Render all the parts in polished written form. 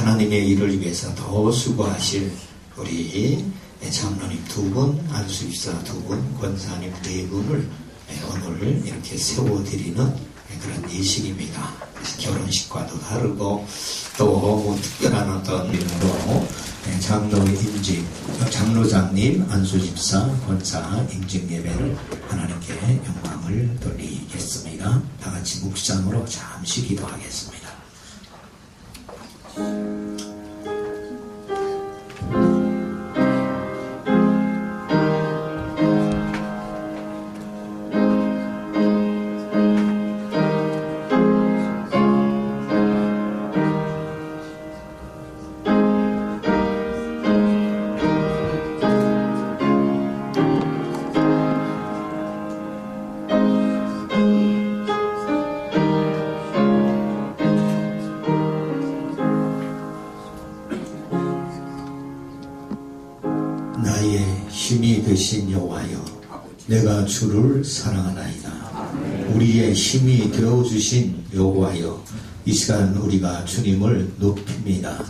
하나님의 일을 위해서 더 수고하실 우리 장로님 2분, 안수집사 2분, 권사님 4분을 오늘 이렇게 세워드리는 그런 예식입니다. 그래서 결혼식과도 다르고 또 특별한 어떤 일로 장로 임직, 장로장님, 안수집사, 권사 임직 예배를 하나님께 영광을 돌리겠습니다. 다 같이 묵상으로 잠시 기도하겠습니다. 나의 힘이 되신 여호와여, 내가 주를 사랑하나이다. 우리의 힘이 되어주신 여호와여, 이 시간 우리가 주님을 높입니다.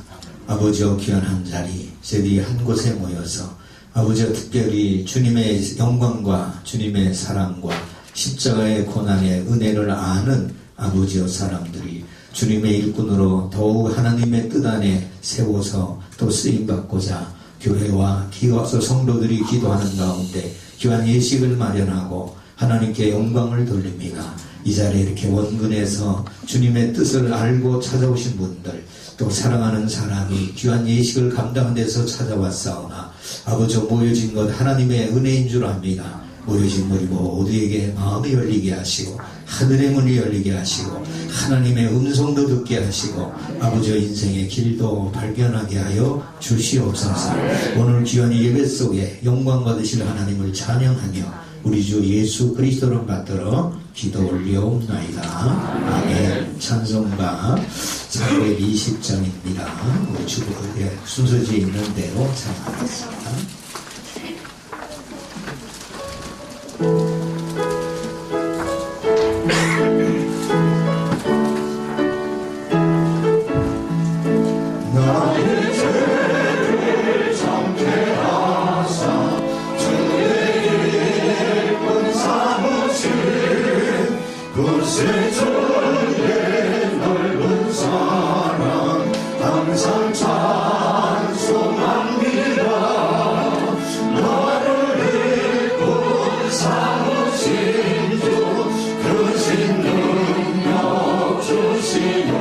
아버지여, 귀한 한 자리 저희 한 곳에 모여서 아버지여, 특별히 주님의 영광과 주님의 사랑과 십자가의 고난의 은혜를 아는 아버지여 사람들이 주님의 일꾼으로 더욱 하나님의 뜻 안에 세워서 또 쓰임받고자 교회와 기와서 성도들이 기도하는 가운데 귀한 예식을 마련하고 하나님께 영광을 돌립니다. 이 자리에 이렇게 원근에서 주님의 뜻을 알고 찾아오신 분들, 또 사랑하는 사람이 귀한 예식을 감당하는 데서 찾아왔사오나 아버지 모여진 것 하나님의 은혜인 줄 압니다. 모여진 우리 모두에게 마음이 열리게 하시고 하늘의 문이 열리게 하시고 하나님의 음성도 듣게 하시고 아버지의 인생의 길도 발견하게 하여 주시옵소서. 오늘 귀한 예배 속에 영광 받으실 하나님을 찬양하며 우리 주 예수 그리스도를 받들어 기도 올려옵나이다. 아멘. 찬송가 420장입니다. 우리 주부의 순서지에 있는 대로 찬양하겠습니다. 나의 죄를 정죄하사 주의 일꾼 삼으신 그새 주의 넓은 사랑 항상 찬송합니다. 나를 일꾼 삼으신 주 크신 능력 주시며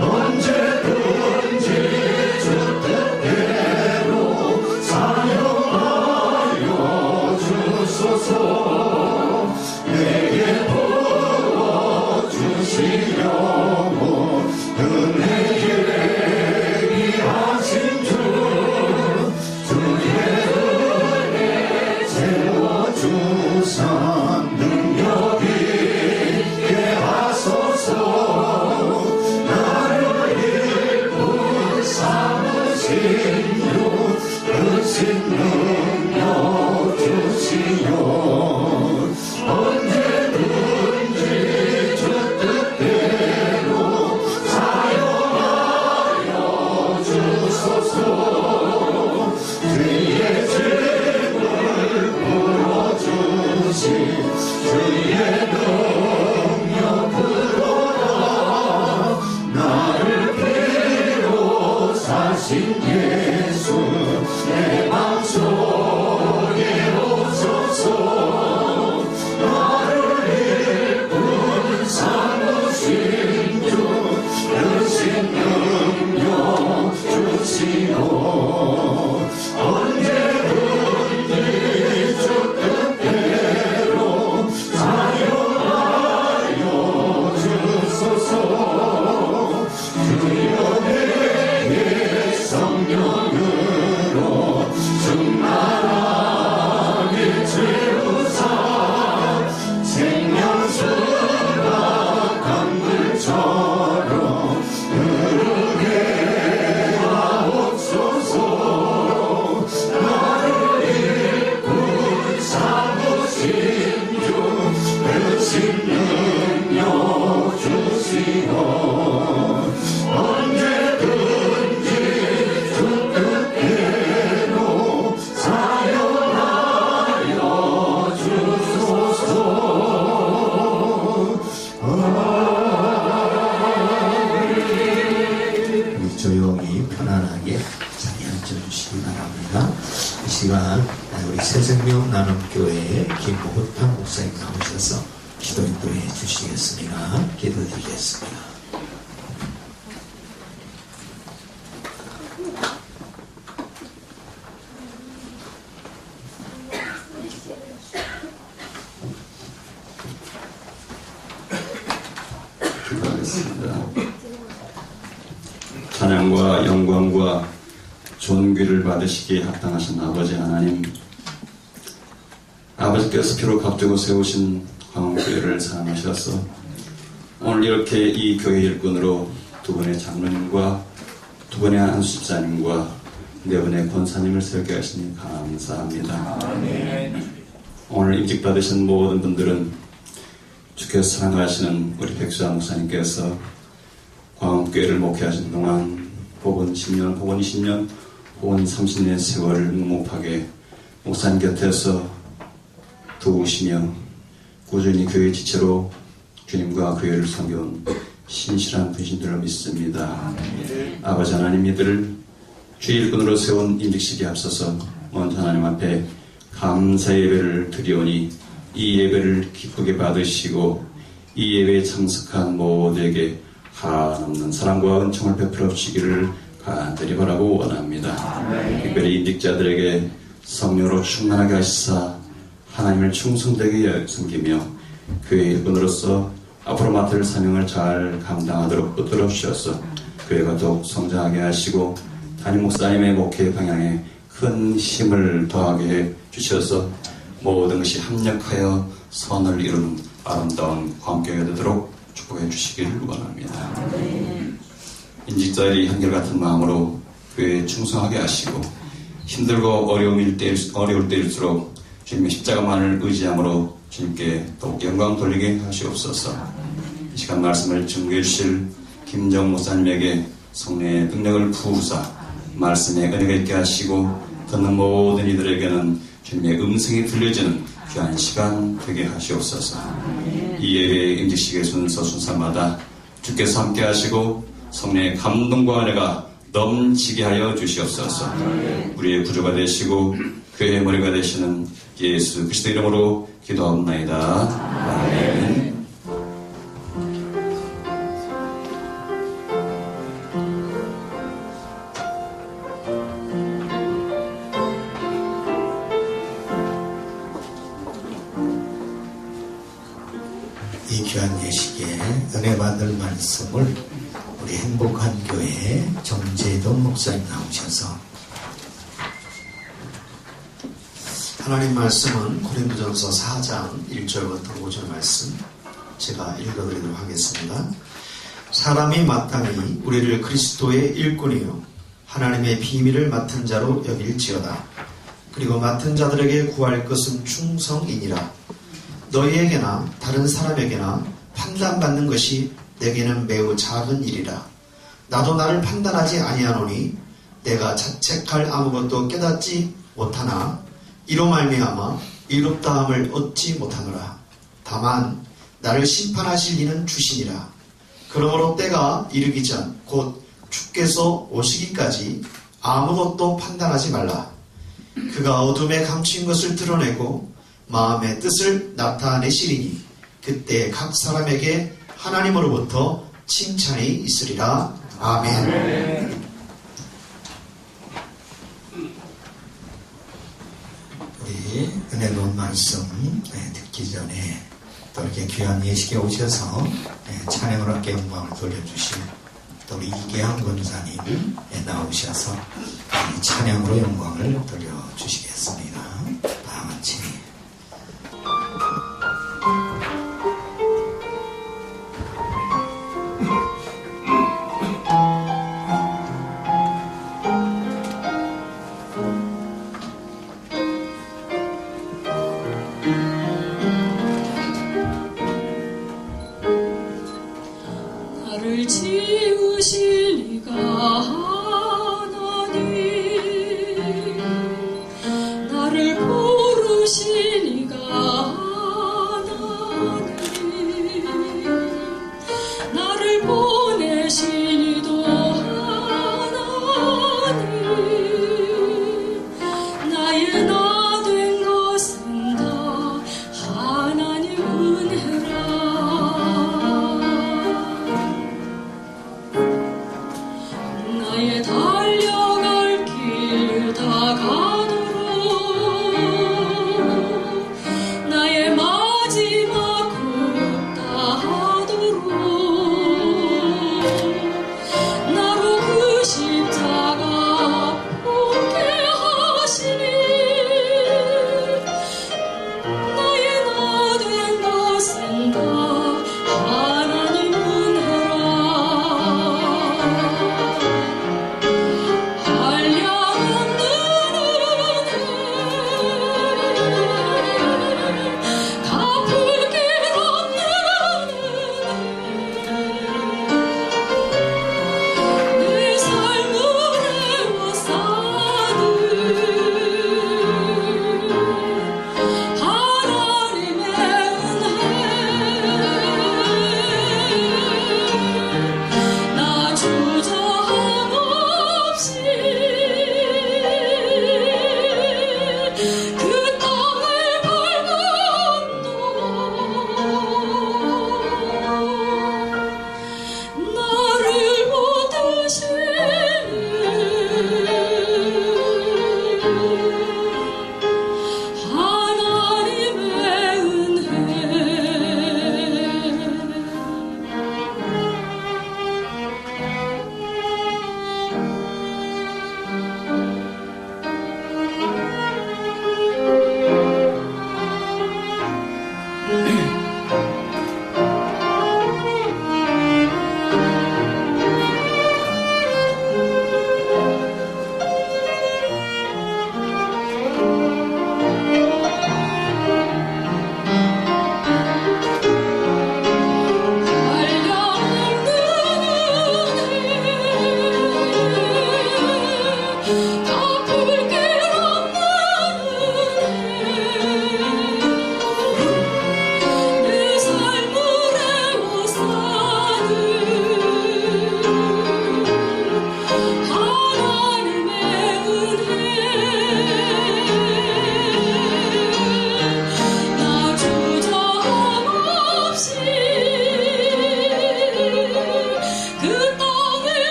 언제든지 주 뜻대로 사용하여 주소서. 내게 부어 시간 우리 새생명 나눔교회 김호탕 목사님 나오셔서 기도 인도해 주시겠습니다. 기도드리겠습니다. 기도하겠습니다. 찬양과 영광과 존귀를 받으시기에 합당하신 아버지 하나님, 아버지께서 피로 값주고 세우신 광원교회를 사랑하셔서 오늘 이렇게 이 교회 일꾼으로 두 분의 장로님과 두 분의 안수집사님과 네 분의 권사님을 세우게 하시니 감사합니다. 오늘 임직받으신 모든 분들은 주께서 사랑하시는 우리 백수아 목사님께서 광원교회를 목회하신 동안 혹은 10년, 혹은 20년, 혹은 30년의 세월을 묵묵하게 목사님 곁에서 도우시며 꾸준히 교회 지체로 주님과 교회를 섬겨온 신실한 분신들을 믿습니다. 아버지 하나님, 이들을 주의 일꾼으로 세운 임직식에 앞서서 먼저 하나님 앞에 감사 예배를 드리오니 이 예배를 기쁘게 받으시고 이 예배에 참석한 모두에게 한없는 사랑과 은총을 베풀어 주시기를 간절히 바라고 원합니다. 특별히 임직자들에게 성령으로 충만하게 하시사 하나님을 충성되게 섬기며 교회 일꾼으로서 앞으로 맡을 사명을 잘 감당하도록 붙들어 주셔서 교회가 더욱 성장하게 하시고 담임 목사님의 목회 방향에 큰 힘을 더하게 해 주셔서 모든 것이 합력하여 선을 이루는 아름다운 광교회가 되도록 축복해 주시기를 원합니다. 임직자들이 한결같은 마음으로 교회에 충성하게 하시고 힘들고 어려울 때일수록 주님의 십자가만을 의지함으로 주님께 더욱 영광 돌리게 하시옵소서. 이 시간 말씀을 증거해 주실 김정 목사님에게 성령의 능력을 부으사 말씀에 은혜가 있게 하시고 듣는 모든 이들에게는 주님의 음성이 들려지는 귀한 시간 되게 하시옵소서. 이 예배의 임직식의 순서 순서마다 주께서 함께 하시고 성령의 감동과 은혜가 넘치게 하여 주시옵소서. 우리의 구주가 되시고 교회의 머리가 되시는 예수 그리스도 이름으로 기도하옵나이다. 아멘. 이 귀한 예식에 은혜 받을 말씀을 우리 행복한 교회 정재동 목사님 나오셔서 하나님 말씀은 고린도전서 4장 1절부터 5절 말씀 제가 읽어드리도록 하겠습니다. 사람이 마땅히 우리를 그리스도의 일꾼이요 하나님의 비밀을 맡은 자로 여길지어다. 그리고 맡은 자들에게 구할 것은 충성이니라. 너희에게나 다른 사람에게나 판단받는 것이 내게는 매우 작은 일이라. 나도 나를 판단하지 아니하노니 내가 자책할 아무것도 깨닫지 못하나 이로 말미암아 이롭다함을 얻지 못하노라. 다만 나를 심판하실 이는 주시니라. 그러므로 때가 이르기 전 곧 주께서 오시기까지 아무것도 판단하지 말라. 그가 어둠에 감춘 것을 드러내고 마음의 뜻을 나타내시리니 그때 각 사람에게 하나님으로부터 칭찬이 있으리라. 아멘. 우리 은혜로운 말씀 듣기 전에 또 이렇게 귀한 예식에 오셔서 찬양으로 함께 영광을 돌려주신 또 우리 이계한 권사님 나오셔서 찬양으로 영광을 돌려주시겠습니다. 다 같이 나를 지으신 이가 하나님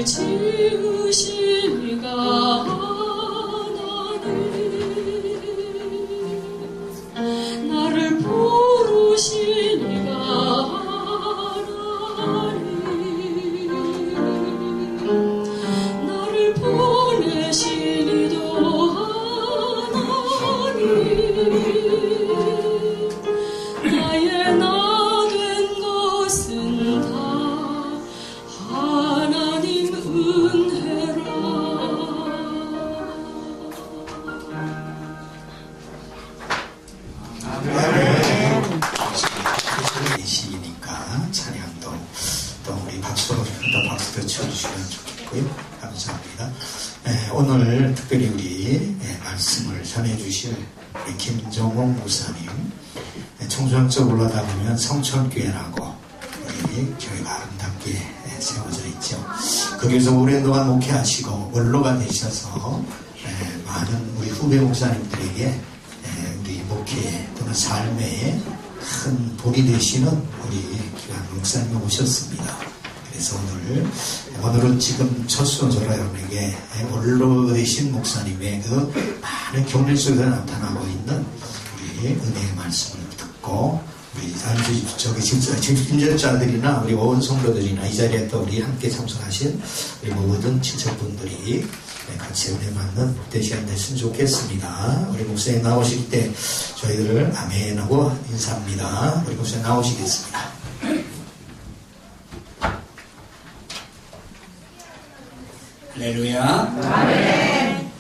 지으신 이가 하나님 나를 부르신 이가 하나님 나를 보내신 이도 하나님 나의 나 된 것은 다 하나님 은혜라. 예식이니까 찬양도 또 우리 박수도 쳐주시면 좋겠고요. 감사합니다. 오늘 특별히 우리 말씀을 전해주실 우리 김종옥 목사님, 청소년쪽 올라다 보면 성천교회라고 우리 교회가 아름답게 세워져 있죠. 거기서 오랜 동안 목회하시고 원로가 되셔서 많은 우리 후배 목사님들에게 우리 목회 또는 삶에 큰 본이 되시는 우리 귀한 목사님 오셨습니다. 그래서 오늘은 지금 첫 순서로 여러분에게 원로 되신 목사님의 그 많은 경륜 속에서 나타나고 있는 우리 은혜의 말씀을 듣고 우리 집전자들이나 우리 온 성도들이나 이 자리에 또 우리 함께 참석하신 우리 모든 친척분들이 같이 은혜 받는 때 시간 됐으면 좋겠습니다. 우리 목사님 나오실 때 저희들을 아멘 하고 인사합니다. 우리 목사님 나오시겠습니다. 할렐루야. 아멘.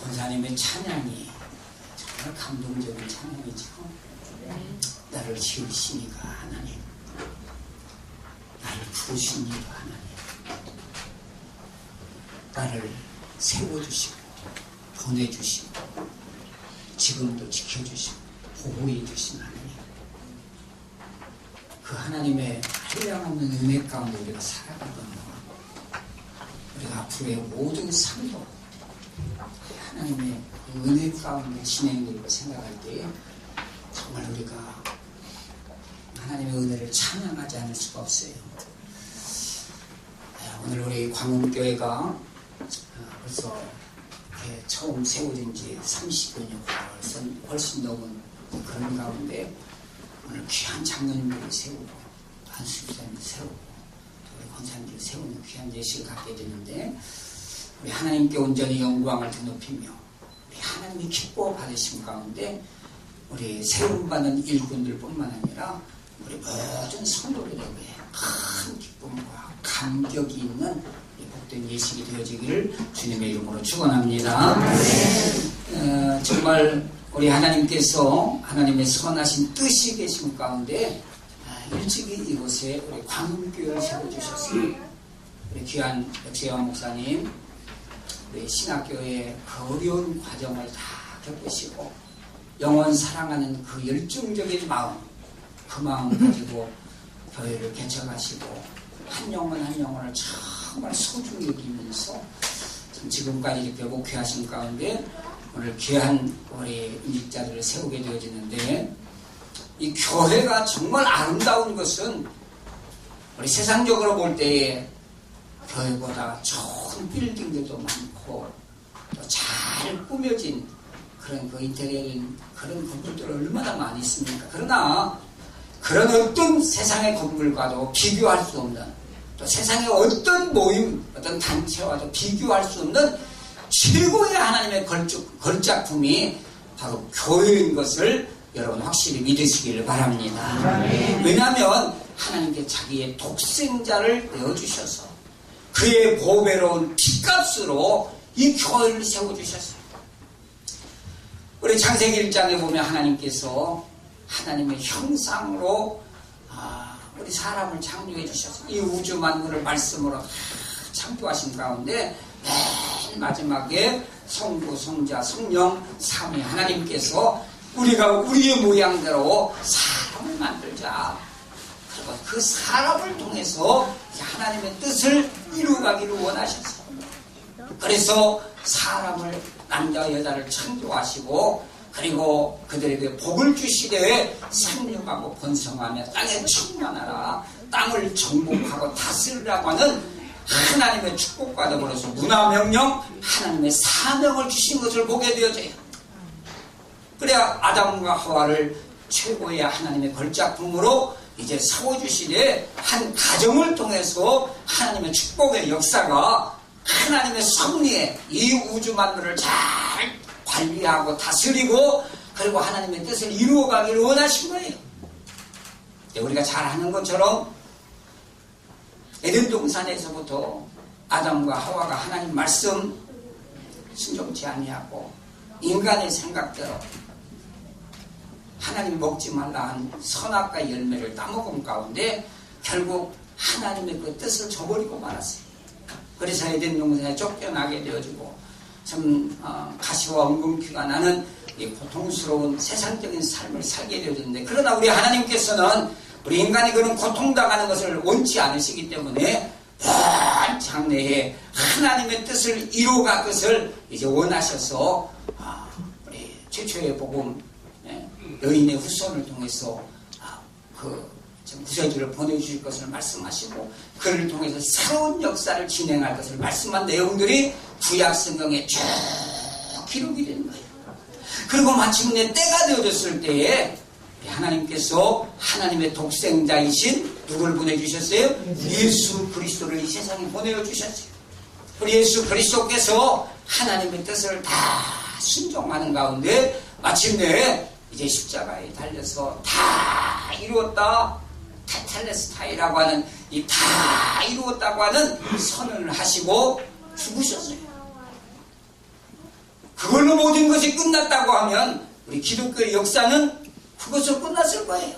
권사님의 찬양이 정말 감동적인 찬양이죠. 나를 지으시니가 하나님, 나를 부르시니가 하나님, 나를 세워주시고 보내주시고 지금도 지켜주시고 보호해주신 하나님, 그 하나님의 한량없는 은혜 가운데 우리가 살아가거든요. 우리가 앞으로의 모든 삶도 하나님의 은혜 가운데 진행되고 생각할 때 정말 우리가 하나님의 은혜를 찬양하지 않을 수가 없어요. 오늘 우리 광운교회가 벌써 처음 세워진 지 30여년 훨씬 넘은 그런 가운데 오늘 귀한 장로님들을 세우고 한수기자님을 세우고 우리 권사님들을 세우는 귀한 예식을 갖게 되는데 우리 하나님께 온전히 영광을 드높이며 우리 하나님이 기뻐 받으신 가운데 우리 세움받는 일꾼들뿐만 아니라 우리 모든 성도들에게 큰 기쁨과 감격이 있는 복된 예식이 되어지기를 주님의 이름으로 축원합니다. 정말 우리 하나님께서 하나님의 선하신 뜻이 계신 가운데 일찍이 이곳에 우리 광운교회를 세워주셨습니다. 우리 귀한 백세환 목사님, 우리 신학교의 그 어려운 과정을 다 겪으시고 영원 사랑하는 그 열정적인 마음, 그 마음 가지고 교회를 개척하시고 한 영혼 한 영혼을 정말 소중히 여기면서 지금까지 이렇게 목회하신 가운데 오늘 귀한 우리 임직자들을 세우게 되어지는데 이 교회가 정말 아름다운 것은 우리 세상적으로 볼 때에 교회보다 좋은 빌딩들도 많고 또 잘 꾸며진 그런 그 인테리어인 그런 건물들 얼마나 많이 있습니까? 그러나 그런 어떤 세상의 건물과도 비교할 수 없는 또 세상의 어떤 모임, 어떤 단체와도 비교할 수 없는 최고의 하나님의 걸작품이 바로 교회인 것을 여러분 확실히 믿으시기를 바랍니다. 왜냐하면 하나님께 자기의 독생자를 내어주셔서 그의 보배로운 피값으로 이 교회를 세워주셨어요. 우리 창세기 1장에 보면 하나님께서 하나님의 형상으로 우리 사람을 창조해 주셨어요. 이 우주 만물을 말씀으로 창조하신 가운데 맨 마지막에 성부, 성자, 성령, 삼위 하나님께서 우리가 우리의 모양대로 사람을 만들자. 그리고 그 사람을 통해서 하나님의 뜻을 이루가기를 원하셨어요. 그래서 사람을 남자와 여자를 창조하시고 그리고 그들에게 복을 주시되 생육하고 번성하며 땅에 충만하라 땅을 정복하고 다스리라고 하는 하나님의 축복과 더불어서 문화명령, 하나님의 사명을 주신 것을 보게 되어져요. 그래야 아담과 하와를 최고의 하나님의 걸작품으로 이제 세워주시되 한 가정을 통해서 하나님의 축복의 역사가 하나님의 섭리에 이 우주 만물을 잘 관리하고 다스리고 그리고 하나님의 뜻을 이루어가기를 원하신 거예요. 우리가 잘 아는 것처럼 에덴 동산에서부터 아담과 하와가 하나님 말씀 순종치 아니하고 인간의 생각대로 하나님 먹지 말라 한 선악과 열매를 따먹은 가운데 결국 하나님의 그 뜻을 저버리고 말았어요. 그래서 에덴 동산에 쫓겨나게 되어지고 참 가시와 엉겅퀴가 나는 이 고통스러운 세상적인 삶을 살게 되어졌는데, 그러나 우리 하나님께서는 우리 인간이 그런 고통당하는 것을 원치 않으시기 때문에 먼 장래에 하나님의 뜻을 이루어갈 것을 이제 원하셔서 우리 최초의 복음 여인의 후손을 통해서 그 구세주를 보내주실 것을 말씀하시고 그를 통해서 새로운 역사를 진행할 것을 말씀한 내용들이 구약 성경에 쭉 기록이 된 거예요. 그리고 마침내 때가 되어졌을 때에 하나님께서 하나님의 독생자이신 누구를 보내주셨어요? 예수 그리스도를 이 세상에 보내주셨어요. 우리 예수 그리스도께서 하나님의 뜻을 다 순종하는 가운데 마침내 이제 십자가에 달려서 다 이루었다, 테텔레스타이라고 하는 이 다 이루었다고 하는 선언을 하시고 죽으셨어요. 그걸로 모든 것이 끝났다고 하면 우리 기독교의 역사는 그것으로 끝났을 거예요.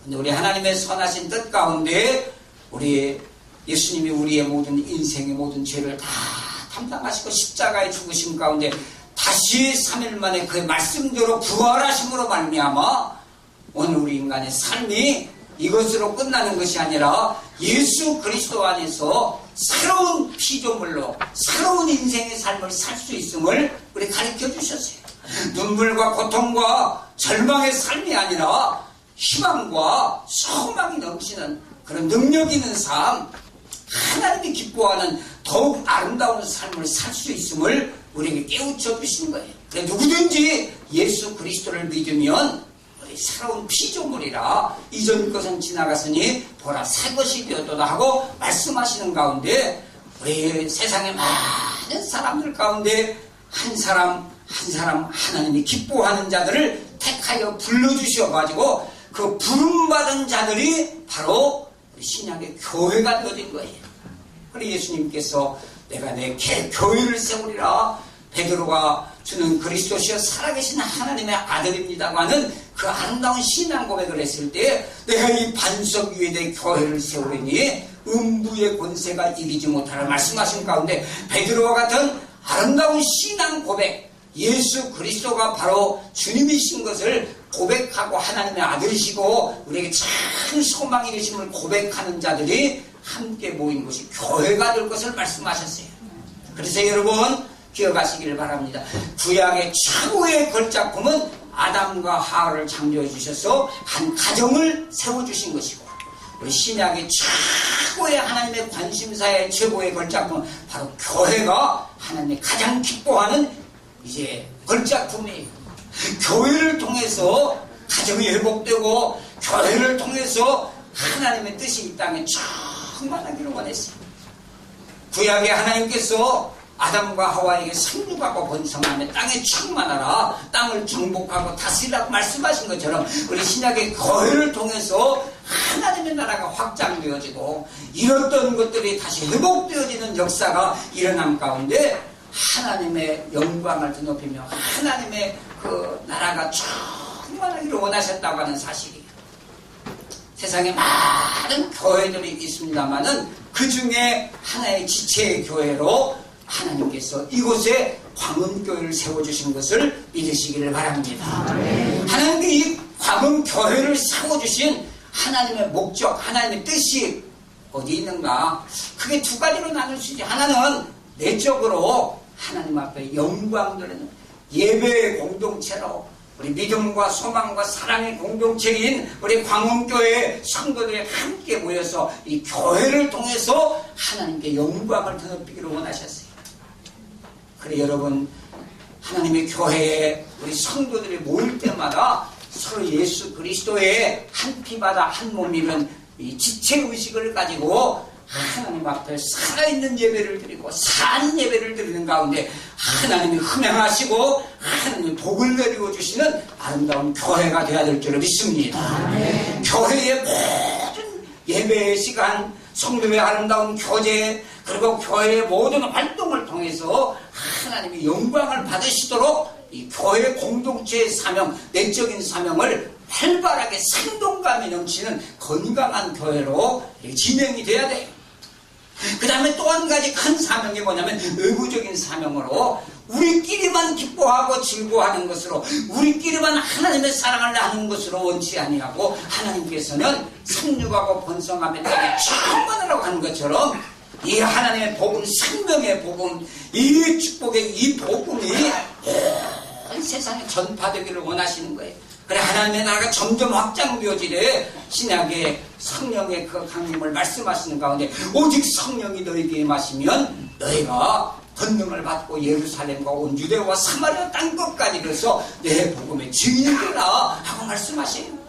근데 우리 하나님의 선하신 뜻 가운데 우리 예수님이 우리의 모든 인생의 모든 죄를 다 담당하시고 십자가에 죽으신 가운데 다시 3일 만에 그 말씀대로 부활하심으로 말미암아 오늘 우리 인간의 삶이 이것으로 끝나는 것이 아니라 예수 그리스도 안에서 새로운 피조물로 새로운 인생의 삶을 살 수 있음을 우리 가르쳐 주셨어요. 눈물과 고통과 절망의 삶이 아니라 희망과 소망이 넘치는 그런 능력 있는 삶, 하나님이 기뻐하는 더욱 아름다운 삶을 살 수 있음을 우리에게 깨우쳐 주신 거예요. 그래 누구든지 예수 그리스도를 믿으면 우리 새로운 피조물이라 이전 것은 지나갔으니 보라 새 것이 되었도다 하고 말씀하시는 가운데 우리 세상의 많은 사람들 가운데 한 사람 한 사람 하나님이 기뻐하는 자들을 택하여 불러주셔가지고 그 부름받은 자들이 바로 신약의 교회가 되어진 거예요. 그래서 예수님께서 내가 내 교회를 세우리라, 베드로가 주는 그리스도시여 살아계신 하나님의 아들입니다고 하는 그 아름다운 신앙 고백을 했을 때 내가 이 반석 위에 내 교회를 세우리니 음부의 권세가 이기지 못하라 말씀하신 가운데 베드로와 같은 아름다운 신앙 고백, 예수 그리스도가 바로 주님이신 것을 고백하고 하나님의 아들이시고 우리에게 참 소망이 되심을 고백하는 자들이 함께 모인 것이 교회가 될 것을 말씀하셨어요. 그래서 여러분 기억하시기를 바랍니다. 구약의 최고의 걸작품은 아담과 하와를 창조해 주셔서 한 가정을 세워주신 것이고 우리 신약의 최고의 하나님의 관심사의 최고의 걸작품은 바로 교회가 하나님이 가장 기뻐하는 이제 걸작품이에요. 교회를 통해서 가정이 회복되고 교회를 통해서 하나님의 뜻이 이 땅에 충만하기를 원했어요. 구약의 하나님께서 아담과 하와에게 상륙하고 번성하며 땅에 충만하라, 땅을 정복하고 다스리라고 말씀하신 것처럼 우리 신약의 교회를 통해서 하나님의 나라가 확장되어지고 잃었던 것들이 다시 회복되어지는 역사가 일어난 가운데 하나님의 영광을 드높이며 하나님의 그 나라가 충만하기를 원하셨다고 하는 사실이에요. 세상에 많은 교회들이 있습니다만은 그 중에 하나의 지체의 교회로 하나님께서 이곳에 광음교회를 세워주신 것을 믿으시기를 바랍니다. 하나님께 이 광음교회를 세워주신 하나님의 목적, 하나님의 뜻이 어디 있는가? 크게 두 가지로 나눌 수 있지. 하나는 내적으로 하나님 앞에 영광 돌리는 예배의 공동체로 우리 믿음과 소망과 사랑의 공동체인 우리 광원교회 성도들이 함께 모여서 이 교회를 통해서 하나님께 영광을 드높이기를 원하셨어요. 그래 여러분, 하나님의 교회에 우리 성도들이 모일 때마다 서로 예수 그리스도의 한 피바다 한 몸이면 이 지체의식을 가지고 하나님 앞에 살아있는 예배를 드리고 산 예배를 드리는 가운데 하나님이 흥행하시고 하나님이 복을 내리고 주시는 아름다운 교회가 되어야 될 줄을 믿습니다. 교회의 모든 예배의 시간, 성도의 아름다운 교제, 그리고 교회의 모든 활동을 통해서 하나님이 영광을 받으시도록 이 교회 공동체의 사명, 내적인 사명을 활발하게 생동감이 넘치는 건강한 교회로 진행이 돼야 돼요. 그 다음에 또 한 가지 큰 사명이 뭐냐면 의무적인 사명으로 우리끼리만 기뻐하고 즐거워하는 것으로, 우리끼리만 하나님의 사랑을 나누는 것으로 원치 아니하고 하나님께서는 생육하고 번성하며 땅에 충만하라고 하는 것처럼 이 하나님의 복음, 생명의 복음, 이 축복의 이 복음이 세상에 전파되기를 원하시는 거예요. 그래 하나님의 나라가 점점 확장되어지래 신약의 성령의 그 강림을 말씀하시는 가운데 오직 성령이 너희에게 임하시면 너희가 권능을 받고 예루살렘과 온 유대와 사마리아 땅끝까지 이르러서 내 복음의 증인이 되라 하고 말씀하세요.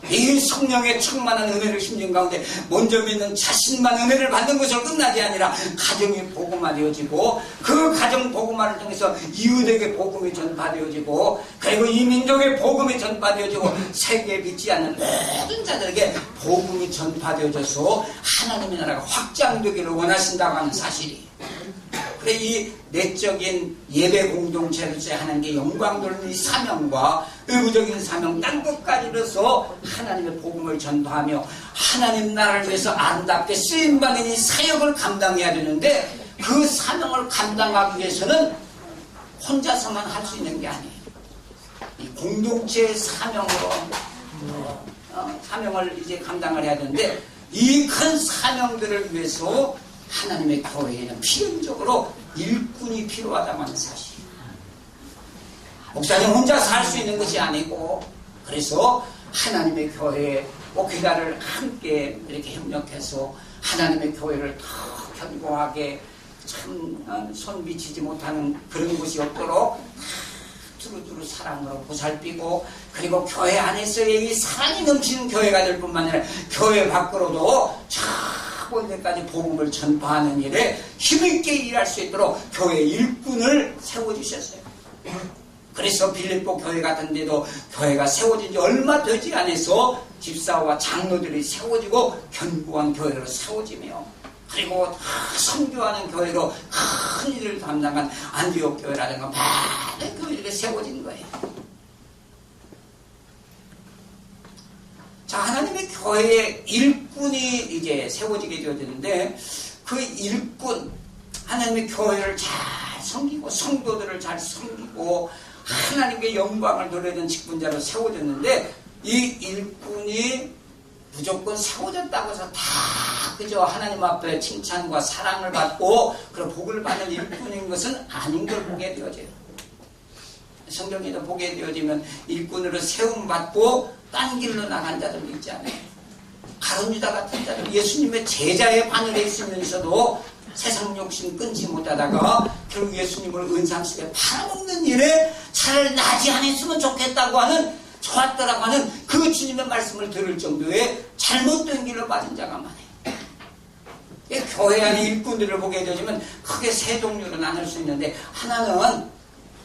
이 성령의 충만한 은혜를 심는 가운데 먼저 믿는 자신만 은혜를 받는 것으로 끝나지 아니라 가정이 복음화되어지고 그 가정 복음화를 통해서 이웃에게 복음이 전파되어지고 그리고 이 민족의 복음이 전파되어지고 세계에 믿지 않는 모든 자들에게 복음이 전파되어져서 하나님의 나라가 확장되기를 원하신다고 하는 사실이, 그래 이 내적인 예배 공동체로서 하나님께 영광 돌리는 이 사명과 의무적인 사명 땅끝까지 이르러서 하나님의 복음을 전파하며 하나님 나라를 위해서 아름답게 쓰임받는 이 사역을 감당해야 되는데 그 사명을 감당하기 위해서는 혼자서만 할 수 있는 게 아니에요. 이 공동체의 사명으로 사명을 이제 감당을 해야 되는데 이 큰 사명들을 위해서 하나님의 교회에는 필연적으로 일꾼이 필요하다는 사실. 목사님 혼자서 할 수 있는 것이 아니고, 그래서 하나님의 교회에 목회자를 함께 이렇게 협력해서 하나님의 교회를 더 견고하게 참 손 미치지 못하는 그런 것이 없도록 두루두루 사랑으로 보살피고, 그리고 교회 안에서의 이 사랑이 넘치는 교회가 될 뿐만 아니라 교회 밖으로도 데까지 복음을 전파하는 일에 힘있게 일할 수 있도록 교회 일꾼을 세워주셨어요. 그래서 빌립보 교회 같은 데도 교회가 세워진 지 얼마 되지 않아서 집사와 장로들이 세워지고 견고한 교회로 세워지며, 그리고 선교하는 교회로 큰 일을 담당한 안디옥 교회라든가 많은 교회들이 세워진 거예요. 자, 하나님의 교회에 일꾼이 이제 세워지게 되어지는데 그 일꾼, 하나님의 교회를 잘 섬기고 성도들을 잘 섬기고 하나님의 영광을 누리는 직분자로 세워졌는데 이 일꾼이 무조건 세워졌다고 해서 다 그저 하나님 앞에 칭찬과 사랑을 받고 그런 복을 받는 일꾼인 것은 아닌 걸 보게 되어져요. 성경에도 보게 되어지면 일꾼으로 세움받고 딴 길로 나간 자들도 있지 않아요. 가룟 유다 같은 자들, 예수님의 제자의 바늘에 있으면서도 세상 욕심 끊지 못하다가 결국 예수님을 은상식에 팔아먹는 일에 차라리 나지 않았으면 좋겠다고 하는, 좋았더라고 하는 그 주님의 말씀을 들을 정도의 잘못된 길로 빠진 자가 많아요. 교회 안에 일꾼들을 보게 되어지면 크게 세 종류로 나눌 수 있는데, 하나는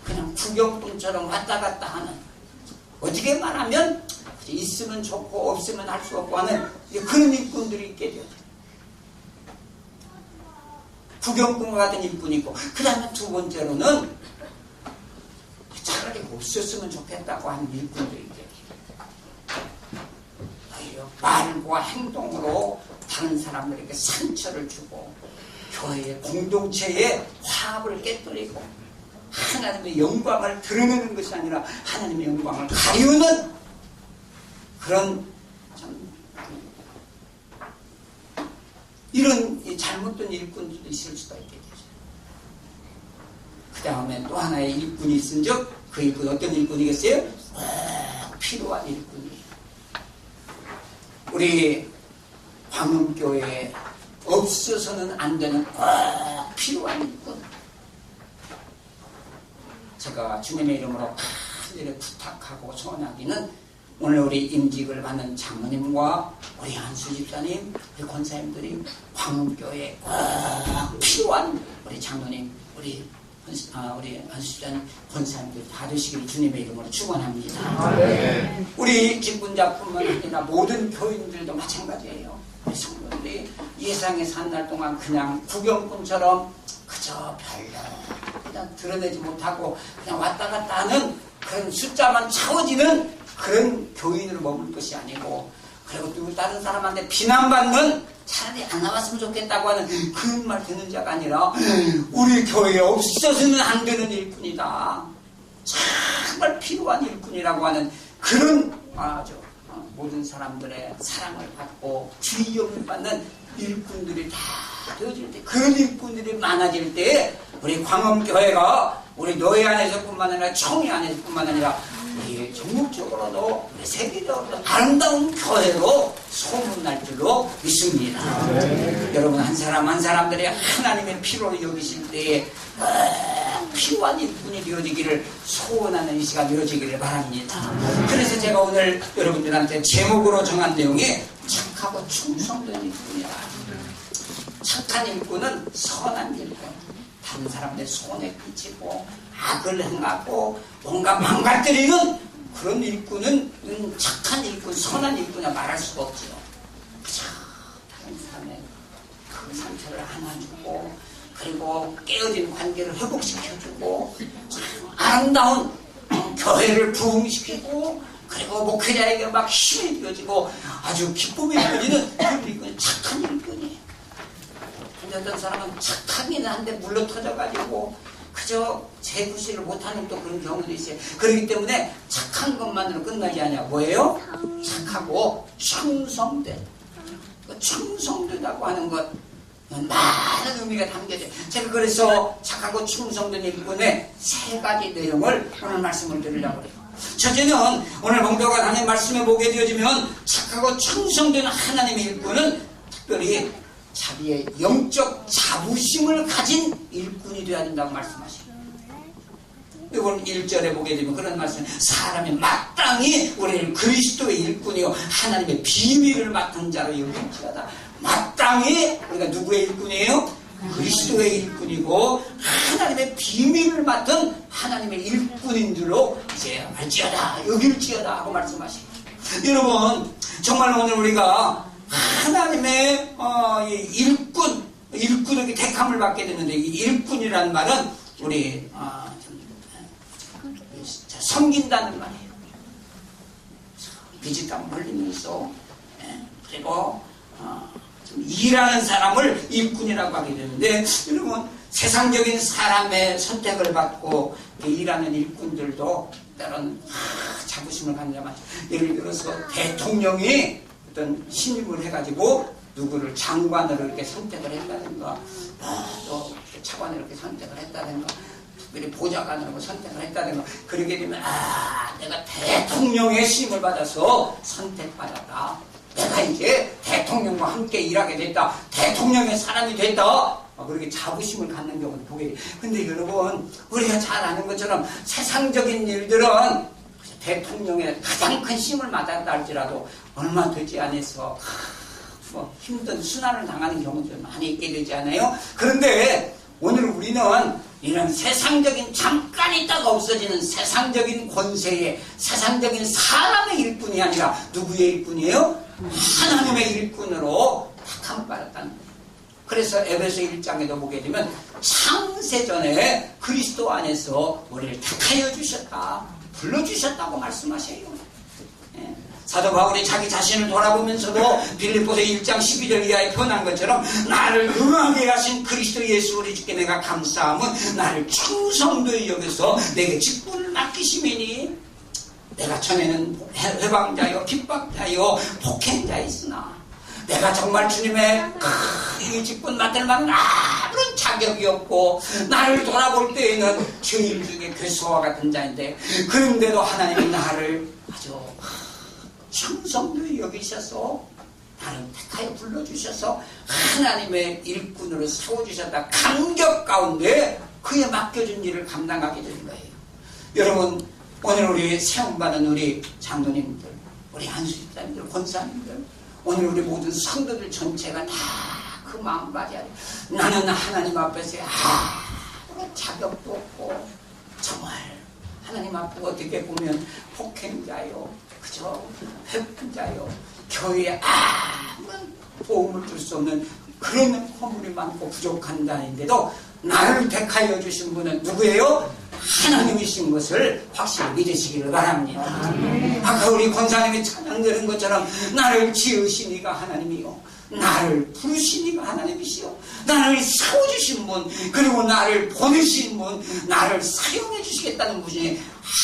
그냥 구경꾼처럼 왔다 갔다 하는, 어떻게 말하면 있으면 좋고 없으면 할 수 없고 하는 그런 일꾼들이 있게 되죠. 구경꾼과 같은 일꾼이 있고, 그 다음에 두 번째로는 차라리 없었으면 좋겠다고 하는 일꾼들이 있게 돼요. 오히려 말과 행동으로 다른 사람들에게 상처를 주고 교회의 공동체의 화합을 깨뜨리고 하나님의 영광을 드러내는 것이 아니라 하나님의 영광을 가리우는 그런 참 이런 잘못된 일꾼들도 있을 수가 있게 되죠. 그 다음에 또 하나의 일꾼이 있은즉 그 일꾼 어떤 일꾼이겠어요? 필요한 일꾼이에요. 우리 광흥교회에 없어서는 안 되는 꼭 필요한 일꾼. 제가 주님의 이름으로 간절히 부탁하고 소원하기는 오늘 우리 임직을 받는 장로님과 우리 한수 집사님, 우리 권사님들이 광흥교회에 꼭 필요한 우리 장로님, 우리 한수 집사님, 권사님들 다 되시기를 주님의 이름으로 축원합니다. 우리 직분자뿐만 아니라 모든 교인들도 마찬가지예요. 우리 성도들이 예상에 산 날 동안 그냥 구경꾼처럼 그저 별로 그냥 드러내지 못하고 그냥 왔다 갔다 하는 그런 숫자만 채워지는 그런 교인으로 머물 것이 아니고, 그리고 또 다른 사람한테 비난받는, 차라리 안 나왔으면 좋겠다고 하는 그런 말 듣는 자가 아니라 우리 교회에 없어서는 안 되는 일꾼이다, 정말 필요한 일꾼이라고 하는 그런 모든 사람들의 사랑을 받고 주의를 받는 일꾼들이 다 되어질 때, 그런 일꾼들이 많아질 때 우리 광흥교회가 우리 노예 안에서뿐만 아니라 총회 안에서뿐만 아니라 우리 전국적으로도 우리 세계적으로도 아름다운 교회로 소문날 줄로 믿습니다. 여러분 한 사람 한 사람들이 하나님의 필요를 여기실 때에 필요한 일꾼이 되어지기를 소원하는 이 시간 되어지기를 바랍니다. 그래서 제가 오늘 여러분들한테 제목으로 정한 내용이 착하고 충성된 일꾼이다. 착한 일꾼은 선한 일꾼, 다른 사람들 손에 끼치고 악을 행하고 뭔가 망가뜨리는 그런 일꾼은 착한 일꾼, 선한 일꾼이라 말할 수가 없죠. 그저 다른 사람의 그 상처를 안아주고, 그리고 깨어진 관계를 회복시켜주고, 아름다운 교회를 부흥시키고, 그리고 목회자에게 막 힘이 되어지고 아주 기쁨이 되어지는 그런 일꾼이 착한 일꾼이에요. 근데 어떤 사람은 착하기는 한데 물러 터져가지고 그저 재구실을 못하는 또 그런 경우도 있어요. 그렇기 때문에 착한 것만으로 끝나지 않냐. 뭐예요? 착하고 충성된. 충성되다고 하는 것, 많은 의미가 담겨져. 제가 그래서 착하고 충성된 일꾼의 3가지 내용을 오늘 말씀을 드리려고 해요. 첫째는 오늘 봉도가 당연히 말씀해 보게 되어지면 착하고 충성된 하나님의 일꾼은 특별히 자기의 영적 자부심을 가진 일꾼이 되어야 된다고 말씀하시고, 이걸 1절에 보게 되면 그런 말씀, 사람이 마땅히 우리를 그리스도의 일꾼이요 하나님의 비밀을 맡은 자로 여길지어다. 마땅히 우리가 누구의 일꾼이에요? 그리스도의 일꾼이고 하나님의 비밀을 맡은 하나님의 일꾼인들로 이제 알지어다, 여길지어다 하고 말씀하시고, 여러분 정말 오늘 우리가 하나님의 일꾼에게 택함을 받게 되는데, 이 일꾼이라는 말은 우리 섬긴다는 말이에요. 비지땀 흘리면서 그리고 좀 일하는 사람을 일꾼이라고 하게 되는데, 여러분 세상적인 사람의 선택을 받고 일하는 일꾼들도 때로는 자부심을 갖는 자만, 예를 들어서 대통령이 어떤 신임을 해가지고 누구를 장관으로 이렇게 선택을 했다든가, 또 차관으로 이렇게 선택을 했다든가, 특별히 보좌관으로 선택을 했다든가, 그러게 되면 내가 대통령의 신임을 받아서 선택받았다, 내가 이제 대통령과 함께 일하게 됐다, 대통령의 사람이 됐다, 그렇게 자부심을 갖는 경우도 보게 돼요. 근데 여러분 우리가 잘 아는 것처럼 세상적인 일들은 대통령의 가장 큰 힘을 받았다 할지라도 얼마 되지 않아서 힘든 순환을 당하는 경우도 많이 있게 되지 않아요? 그런데 오늘 우리는 이런 세상적인, 잠깐 있다가 없어지는 세상적인 권세의, 세상적인 사람의 일꾼이 아니라 누구의 일꾼이에요? 하나님의 일꾼으로 택함을 받았다는 거예요. 그래서 에베소 1장에도 보게 되면 창세전에 그리스도 안에서 우리를 택하여 주셨다, 불러주셨다고 말씀하셔요. 사도 바울이 자기 자신을 돌아보면서도 빌립보서 1장 12절 이하에 표현한 것처럼, 나를 응하게 하신 그리스도 예수 우리 주께 내가 감사함은 나를 충성되이 여겨서 내게 직분을 맡기심이니, 내가 전에는 회방자요 핍박자요 폭행자였으나 내가 정말 주님의 이 직분 맡을 만한 아무런 자격이 없고 나를 돌아볼 때에는 죄인 중에 괴수와 같은 자인데 그런데도 하나님이 나를 아주 충성되이 여기셔서 나를 택하여 불러주셔서 하나님의 일꾼으로 세워주셨다. 감격 가운데 그에 맡겨준 일을 감당하게 되는 거예요. 여러분, 오늘 우리 세움받은 우리 장로님들, 우리 안수집사님들, 권사님들, 오늘 우리 모든 성도들 전체가 다 그 마음가짐. 나는 하나님 앞에서 아무런 자격도 없고 정말 하나님 앞에 어떻게 보면 폭행자요, 그저 회분자요, 교회에 아무런 도움을 줄 수 없는 그런 허물이 많고 부족한 자인데도 나를 택하여 주신 분은 누구예요? 하나님이신 것을 확실히 믿으시기를 바랍니다. 아까 우리 권사님이 찬양 들은 것처럼 나를 지으신 이가 하나님이요, 나를 부르신 이가 하나님이시요, 나를 세워주신 분, 그리고 나를 보내신 분, 나를 사용해 주시겠다는 분이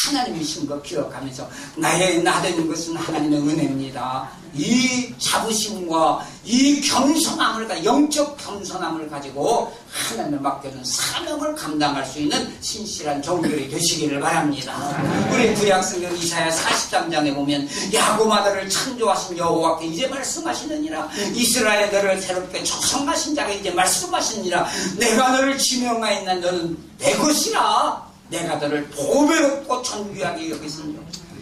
하나님이신 거 기억하면서 나의 나되는 것은 하나님의 은혜입니다. 이 자부심과 이 겸손함을, 영적 겸손함을 가지고 하나님을 맡겨준 사명을 감당할 수 있는 신실한 종들이 되시기를 바랍니다. 우리 구약성경 이사야 43장에 보면 야곱 아들을 창조하신 여호와께 이제 말씀하시느니라, 이스라엘들을 새롭게 조성하신 자가 이제 말씀하시느니라, 내가 너를 지명하였나 너는 내 것이라, 내가 너를 보배롭고 존귀하게 여기시며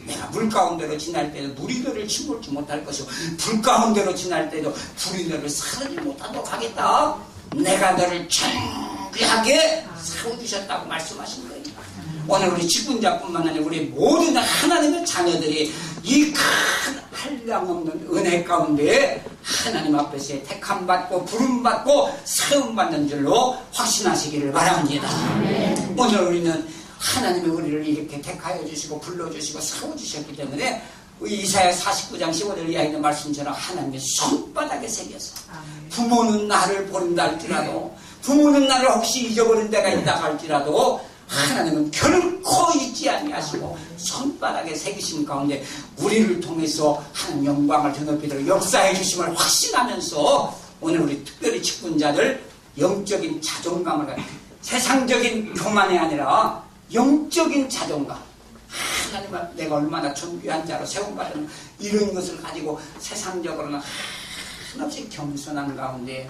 내가 물 가운데로 지날 때도 물이 너를 침몰지 못할 것이고 불 가운데로 지날 때도 불이 너를 사르지 못하도록 하겠다. 내가 너를 존귀하게 세워주셨다고 말씀하신 거예요. 오늘 우리 직분자뿐만 아니라 우리 모든 하나님의 자녀들이 이 큰 한량없는 은혜 가운데 하나님 앞에서 택함받고 부름받고 세움받는 줄로 확신하시기를 바랍니다. 오늘 우리는 하나님이 우리를 이렇게 택하여 주시고 불러주시고 세워주셨기 때문에 이사야 49장 15절 이하에 있는 말씀처럼 하나님의 손바닥에 새겨서 부모는 나를 버린다 할지라도, 부모는 나를 혹시 잊어버린 데가 있다 할지라도 하나님은 결코 잊지 아니하시고 손바닥에 새기신 가운데 우리를 통해서 하나님 영광을 드높이도록 역사해 주심을 확신하면서 오늘 우리 특별히 직분자들 영적인 자존감을 가지고 세상적인 교만이 아니라 영적인 자존감, 하나님 앞 내가 얼마나 존귀한 자로 세움받은 이런 것을 가지고 세상적으로는 한없이 겸손한 가운데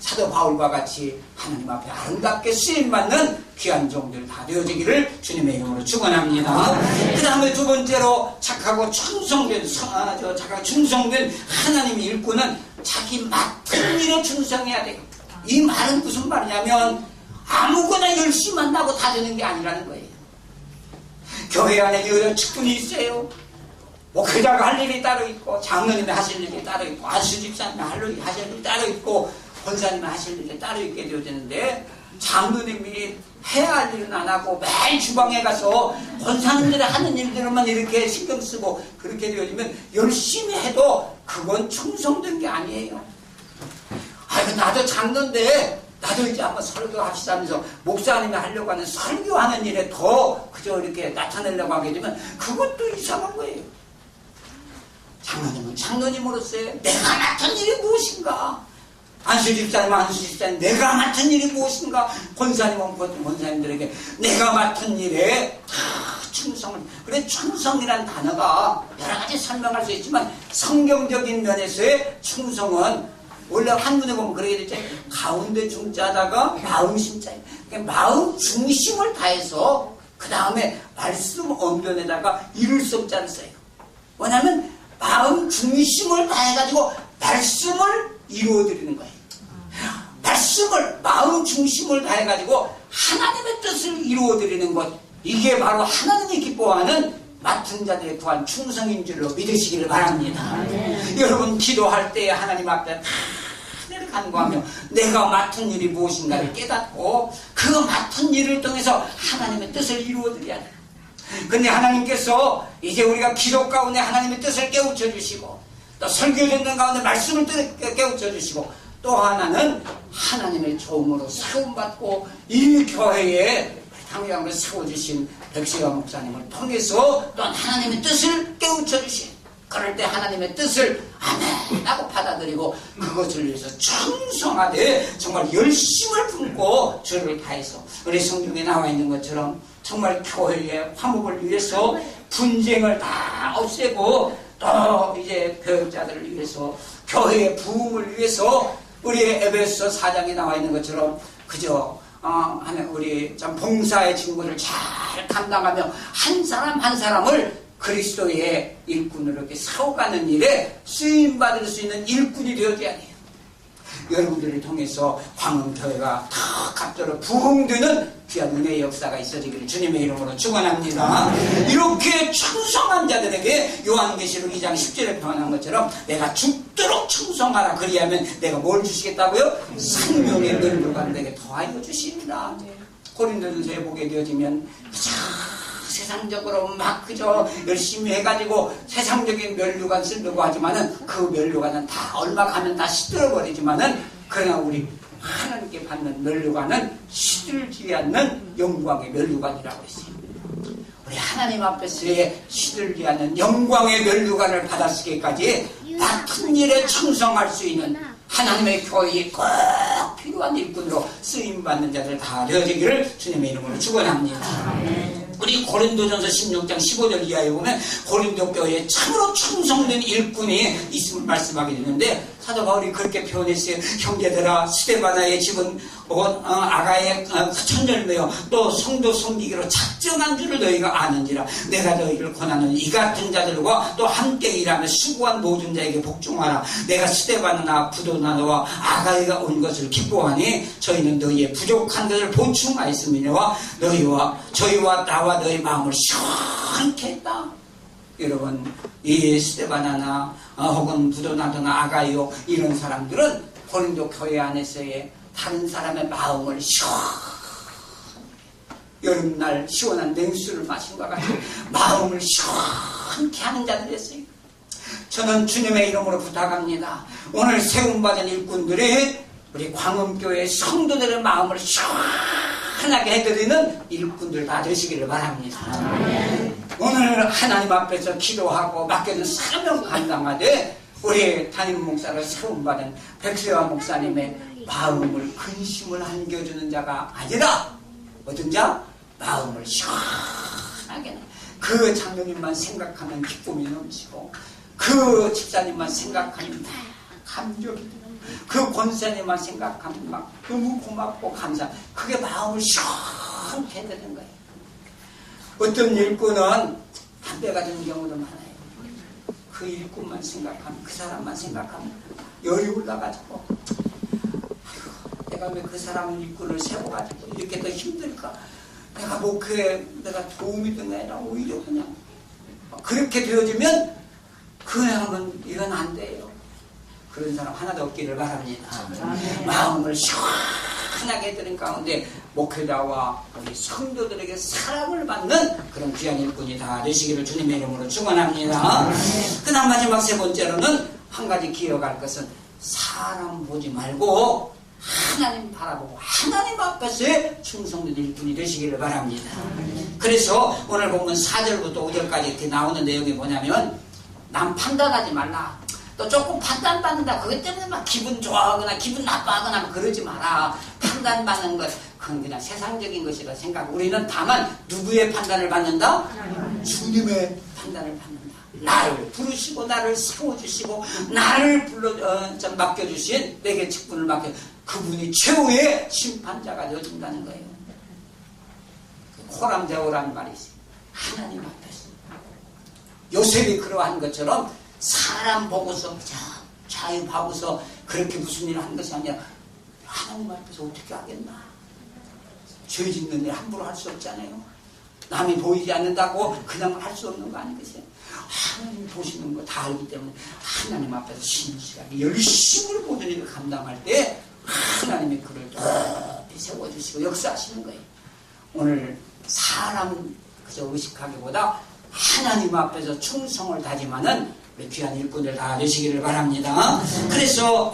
사도 바울과 같이 하나님 앞에 아름답게 쓰임받는 귀한 종들 다 되어지기를 주님의 이름으로 축원합니다. 그 다음에 두 번째로 착하고 충성된 하나님의 일꾼은 자기 맡은 일에 충성해야 돼요. 이 말은 무슨 말이냐면 아무거나 열심히 한다고 다 되는 게 아니라는 거예요. 교회 안에 여러 직분이 있어요. 목회자가 할 일이 따로 있고, 장로님이 하실 일이 따로 있고, 안수집사님이 하실 일이 따로 있고, 권사님이 하실 일이 따로 있게 되어지는데, 장로님이 해야 할 일은 안 하고 매일 주방에 가서 권사님들이 하는 일들만 이렇게 신경 쓰고 그렇게 되어지면 열심히 해도 그건 충성된 게 아니에요. 아이고 나도 장로인데 나도 이제 한번 설교합시다면서 목사님이 하려고 하는 설교하는 일에 더 그저 이렇게 나타내려고 하게 되면 그것도 이상한 거예요. 장로님은 장로님으로서의 내가 맡은 일이 무엇인가? 안수집사님 내가 맡은 일이 무엇인가? 권사님은 권사님들에게 내가 맡은 일에 다 충성을. 그래, 충성이라는 단어가 여러 가지 설명할 수 있지만 성경적인 면에서의 충성은 원래 한문에 보면 그렇게 되죠. 가운데 중자다가 마음 심자예요. 그러니까 마음 중심을 다해서 그 다음에 말씀 언변에다가 이룰 수 없자를 써요. 왜냐하면 마음 중심을 다해가지고 말씀을 이루어드리는 거예요. 말씀을 마음 중심을 다해가지고 하나님의 뜻을 이루어드리는 것, 이게 바로 하나님이 기뻐하는 맡은 자들의 구한 충성인 줄로 믿으시기를 바랍니다. 여러분 기도할 때 하나님 앞에 늘 간구하며 내가 맡은 일이 무엇인가를 깨닫고 그 맡은 일을 통해서 하나님의 뜻을 이루어드려야 돼요. 근데 하나님께서 이제 우리가 기도 가운데 하나님의 뜻을 깨우쳐 주시고 또 설교 듣는 가운데 말씀을 깨우쳐 주시고 또 하나는 하나님의 도움으로 세움받고 이 교회에 당장으로 세워주신 백세화 목사님을 통해서 또 하나님의 뜻을 깨우쳐 주신 그럴 때 하나님의 뜻을 아멘 하고 받아들이고 그것을 위해서 충성하되 정말 열심을 품고 죄를 다해서 우리 성경에 나와 있는 것처럼 정말 교회의 화목을 위해서 분쟁을 다 없애고 또 이제 교역자들을 위해서 교회의 부흥을 위해서 우리 에베소 4장에 나와 있는 것처럼 그저 우리 참 봉사의 직무를 잘 감당하며 한 사람 한 사람을 그리스도의 일꾼으로 이렇게 세워가는 일에 쓰임받을 수 있는 일꾼이 되어줘야 돼요. 여러분들을 통해서 광흥교회가 더 갑자기 부흥되는 귀한 은혜의 역사가 있어지기를 주님의 이름으로 축원합니다. 이렇게 충성한 자들에게 요한계시록 2장 10절에 표현한 것처럼 내가 죽도록 충성하라 그리하면 내가 뭘 주시겠다고요? 생명의 면류관을 내게 더하여 주십니다. 고린도전서에 보게 되어지면 세상적으로 막 그저 열심히 해가지고 세상적인 면류관 쓰려고 하지만은 그 면류관은 다 얼마 가면 다 시들어버리지만은 그러나 우리 하나님께 받는 면류관은 시들지 않는 영광의 면류관이라고 했어요. 우리 하나님 앞에서의 시들지 않는 영광의 면류관을 받았기까지 같은 일에 충성할 수 있는 하나님의 교회에 꼭 필요한 일꾼으로 쓰임받는 자들 다 되어지기를 주님의 이름으로 축원합니다. 우리 고린도전서 16장 15절 이하에 보면 고린도 교회에 참으로 충성된 일꾼이 있음을 말씀하게 되는데 사도 바울이 그렇게 표현했어요. 형제들아 스데바나의 집은 아가의 천절매요 또 성도 섬기기로 작정한 줄을 너희가 아는지라 내가 너희를 권하는 이 같은 자들과 또 함께 일하며 수고한 모든 자에게 복종하라. 내가 스데바나 부도나노와 아가이가 온 것을 기뻐하니 저희는 너희의 부족한 것을 보충하였음이니와 너희와 저희와 나와 너희 마음을 시원케 했다. 여러분 이 스데바나나 혹은 부도나도나 아가이오 이런 사람들은 고린도 교회 안에서의 다른 사람의 마음을 여름날 시원한 냉수를 마신 것 같이 마음을 시원케 하는 자들이었어요. 저는 주님의 이름으로 부탁합니다. 오늘 세움받은 일꾼들이 우리 광음교회 성도들의 마음을 시원하게 해드리는 일꾼들 다 되시기를 바랍니다. 오늘 하나님 앞에서 기도하고 맡겨진 사명 감당하되 우리 담임 목사를 세움받은 백세화 목사님의 마음을 근심을 안겨주는 자가 아니라 어떤 자? 마음을 시원하게 그 장로님만 생각하면 기쁨이 넘치고 그 집사님만 생각하면 막 감격이 들고 그 권사님만 생각하면 막 너무 고맙고 감사. 그게 마음을 시원하게 해드리는 거예요. 어떤 일꾼은 담배가 드는 경우도 많아요. 그 일꾼만 생각하면 그 사람만 생각하면 열이 올라가지고 아이고, 내가 왜 그 사람 일꾼을 세워가지고 이렇게 더 힘들까? 내가 목회에 내가 도움이 되는 게 아니라 오히려 그냥 그렇게 되어지면 그 사람은 이건 안 돼요. 그런 사람 하나도 없기를 바랍니다. 마음을 시원하게 해드린 가운데 목회자와 우리 성도들에게 사랑을 받는 그런 귀한 일꾼이 다 되시기를 주님의 이름으로 축원합니다. 그다음 마지막 세 번째로는 한 가지 기억할 것은 사람 보지 말고 하나님 바라보고 하나님 앞에서의 충성된 일꾼이 되시기를 바랍니다. 그래서 오늘 보면 4절부터 5절까지 이렇게 나오는 내용이 뭐냐면 남 판단하지 말라. 또 조금 판단받는다. 그것 때문에 막 기분 좋아하거나 기분 나빠하거나 그러지 마라. 판단받는 것, 그건 그냥 세상적인 것이라 생각. 우리는 다만 누구의 판단을 받는다? 주님의 판단을 받는다. 나를 부르시고 나를 세워주시고 나를 맡겨주신 내게 직분을 맡겨 그분이 최후의 심판자가 되어준다는 거예요. 호람제오라는 말이 있어요. 하나님 앞에서. 요셉이 그러한 것처럼 사람 보고서 자유 봐고서 그렇게 무슨 일을 한 것이 아니라 하나님 앞에서 어떻게 하겠나. 죄 짓는 일 함부로 할 수 없잖아요. 남이 보이지 않는다고 그냥 할 수 없는 거 아니겠어요. 하나님 보시는 거 다 알기 때문에 하나님 앞에서 신실하게 열심히 모든 일을 감당할 때 하나님이 그를 높이 세워주시고 역사하시는 거예요. 오늘 사람 그저 의식하기보다 하나님 앞에서 충성을 다짐하는 우리 귀한 일꾼들 다 되시기를 바랍니다. 그래서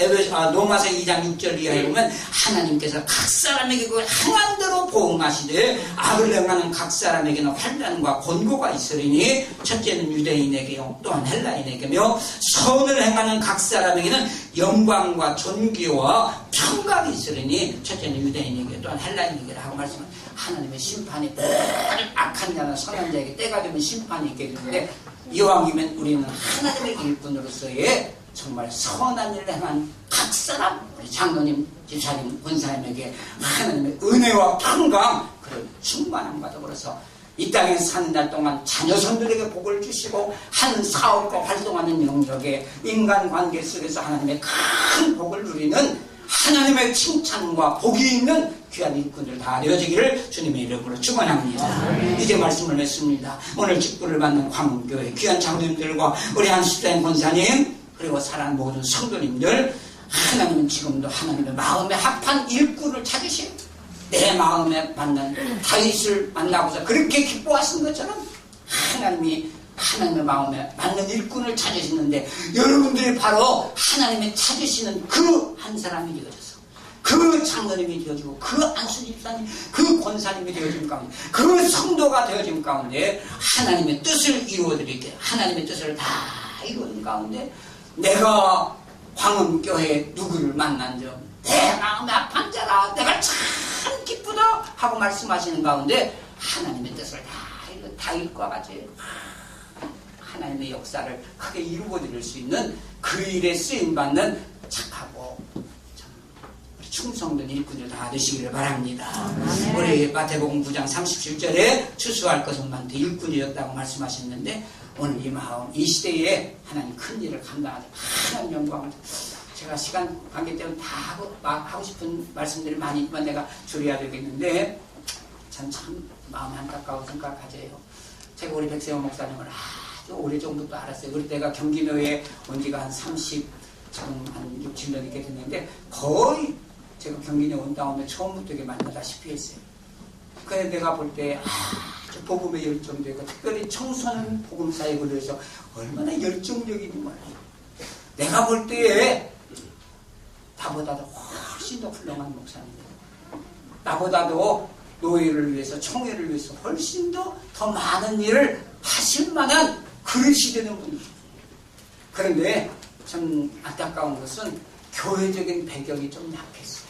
로마서 2장 6절 이하에 보면 하나님께서 각 사람에게 그 행한 대로 보응하시되 악을 행하는 각 사람에게는 환난과 곤고가 있으리니 첫째는 유대인에게요 또한 헬라인에게며 선을 행하는 각 사람에게는 영광과 존귀와 평강이 있으리니 첫째는 유대인에게 또한 헬라인에게 하고 말씀은 하나님의 심판이 악한 자나 선한 자에게 때가 되면 심판이 있게 되는데 이왕이면 우리는 하나님의 일꾼으로서의 정말 선한 일을 행한 각 사람 우리 장로님, 집사님, 권사님에게 하나님의 은혜와 평강 그런 충만함과 더불어서 이 땅에 사는 날 동안 자녀손들에게 복을 주시고 한 사업과 활동하는 영역에 인간관계 속에서 하나님의 큰 복을 누리는 하나님의 칭찬과 복이 있는 귀한 일꾼들 다 되어지기를 주님의 이름으로 축원합니다. 이제 말씀을 맺습니다. 오늘 직분을 받는 광운교회 귀한 장로님들과 우리 한십사인 권사님 그리고 사랑하는 모든 성도님들 하나님은 지금도 하나님의 마음에 합한 일꾼을 찾으신 내 마음에 맞는 다윗을 만나고서 그렇게 기뻐하신 것처럼 하나님이 하나님의 마음에 맞는 일꾼을 찾으시는데 여러분들이 바로 하나님이 찾으시는 그 한 사람이 되어져서 그 장로님이 되어지고 그 안수 집사님 그 권사님이 되어진 가운데 그 성도가 되어진 가운데 하나님의 뜻을 이루어드릴게 하나님의 뜻을 다 이루어진 가운데 내가 광음교회 누구를 만난 점 내 마음에 합한 자라 내가 참 기쁘다 하고 말씀하시는 가운데 하나님의 뜻을 다 일과 같이 하나님의 역사를 크게 이루어드릴 수 있는 그 일에 쓰임받는 착하고 충성된 일꾼들 다 되시기를 바랍니다. 우리 마태복음 9장 37절에 추수할 것은 많되 일꾼이었다고 말씀하셨는데 오늘 이 마음 이 시대에 하나님 큰 일을 감당하자 하나님 영광을 제가 시간 관계 때문에 다 하고 싶은 말씀들이 많이 있지만 내가 줄여야 되겠는데 참 마음이 안타까운 생각을 가져요. 제가 우리 백세원 목사님을 아주 오래전부터 알았어요. 그리고 내가 경기묘에 온 지가 한 30, 지금 한 6, 7년 이렇게 됐는데 거의 제가 경기묘에 온 다음에 처음부터 이렇게 만나다시피 했어요. 그래서 내가 볼 때 아주 복음에 열정되고 특별히 청소년 복음 사역을 위해서 얼마나 열정적인지 몰라요. 내가 볼 때에 나보다도 훨씬 더 훌륭한 목사님이에요. 나보다도 노예를 위해서 청회를 위해서 훨씬 더 많은 일을 하실 만한 그릇이 되는 분이죠. 그런데 참 안타까운 것은 교회적인 배경이 좀 약했어요.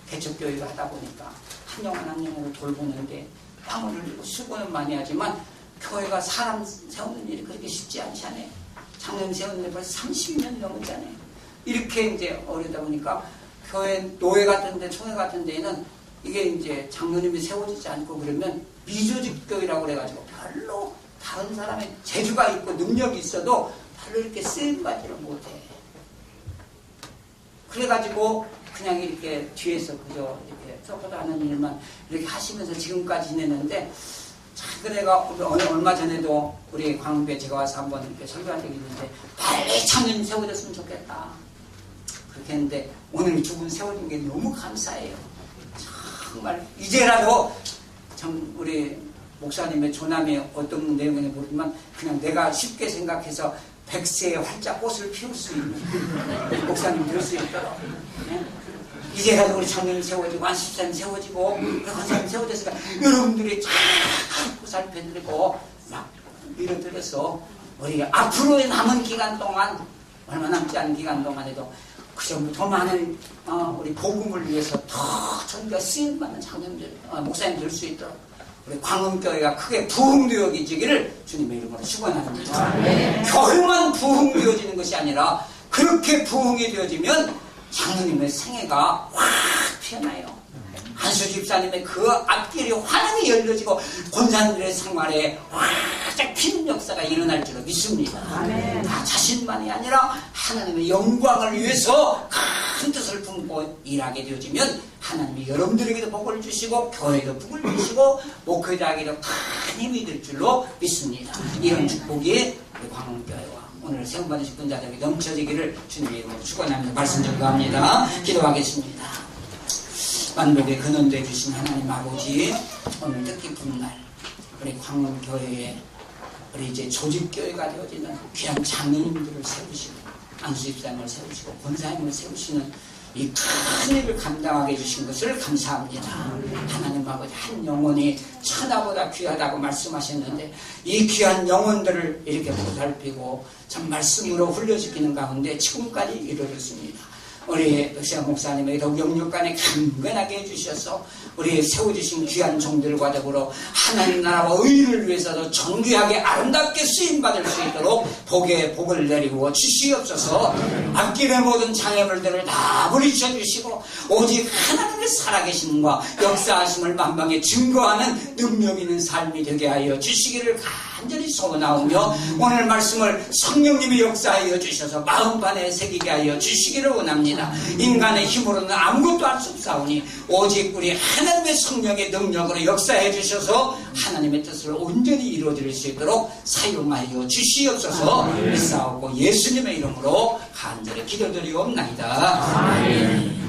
개척교회를 하다 보니까 한 영혼 한 영혼을 돌보는데 땀을 흘리고 수고는 많이 하지만 교회가 사람 세우는 일이 그렇게 쉽지 않잖아요. 장로님 세우는 데 벌써 30년 넘었잖아요. 이렇게 이제 어리다 보니까 교회 노예 같은 데 총회 같은 데에는 이게 이제 장로님이 세워지지 않고 그러면 미조직 교회라고 그래가지고 별로 다른 사람의 재주가 있고 능력이 있어도 별로 이렇게 쓰임받지를 못해. 그래가지고 그냥 이렇게 뒤에서 그저 이렇게 서포트하는 일만 이렇게 하시면서 지금까지 지냈는데 참 내가 얼마 전에도 우리 광운교회 제가 와서 한번 이렇게 설교한 적이 있는데 빨리 장로님 세워졌으면 좋겠다. 그렇게 했는데 오늘 두 분 세워진 게 너무 감사해요. 정말 이제라도 참 우리 목사님의 조남이 어떤 내용인지 모르지만 그냥 내가 쉽게 생각해서 100세에 활짝 꽃을 피울 수 있는 목사님 될 수 있도록 네? 이제라도 우리 장로님 세워지고 안식사님 세워지고 권사님 세워졌으니까 여러분들이 잘 보살펴드리고 막 밀어드려서 우리 앞으로의 남은 기간 동안 얼마 남지 않은 기간 동안에도 그 정도 더 많은 우리 복음을 위해서 더 전가 쓰임받는 장로님들 목사님 될 수 있도록 우리 광음교회가 크게 부흥되어지기를 주님의 이름으로 축원합니다. 교회만 부흥되어지는 것이 아니라 그렇게 부흥이 되어지면 장로님의 생애가 확 피어나요. 한수 집사님의 그 앞길이 환하게 열려지고 권사님들의 생활에 활짝 피는 역사가 일어날 줄로 믿습니다. 다 자신만이 아니라 하나님의 영광을 위해서 큰 뜻을 품고 일하게 되어지면 하나님이 여러분들에게도 복을 주시고 교회에도 복을 주시고 목회자에게도 큰 힘이 될 줄로 믿습니다. 이런 축복이 우리 광운교회와 오늘 세움받으신 분자들에게 넘쳐지기를 주님의 이름으로 축원합니다. 말씀 전도합니다. 기도하겠습니다. 만복의 근원되어 주신 하나님 아버지 오늘 뜻깊은 날 우리 광운교회에 우리 이제 조직교회가 되어지는 귀한 장로님들을 세우시고 안수집사님을 세우시고 권사님을 세우시는 이 큰 일을 감당하게 해주신 것을 감사합니다. 하나님 아버지 한 영혼이 천하보다 귀하다고 말씀하셨는데 이 귀한 영혼들을 이렇게 보살피고 참 말씀으로 흘려지키는 가운데 지금까지 이루어졌습니다. 우리 백세환 목사님의 더욱 영육간에 강건하게 해주셔서 우리 세워주신 귀한 종들과 더불어 하나님 나라와 의를 위해서도 정귀하게 아름답게 쓰임받을 수 있도록 복에 복을 내리고 주시옵소서. 앞길의 모든 장애물들을 다 부리쳐 주시고 오직 하나님의 살아계심과 역사하심을 만방에 증거하는 능력 있는 삶이 되게 하여 주시기를 간절히 소원하오며 오늘 말씀을 성령님이 역사하여 주셔서 마음판에 새기게 하여 주시기를 원합니다. 인간의 힘으로는 아무것도 할 수 없사오니 오직 우리 하나님의 성령의 능력으로 역사해 주셔서 하나님의 뜻을 온전히 이루어질 수 있도록 사용하여 주시옵소서. 믿사오고 예수님의 이름으로 간절히 기도드리옵나이다. 아멘.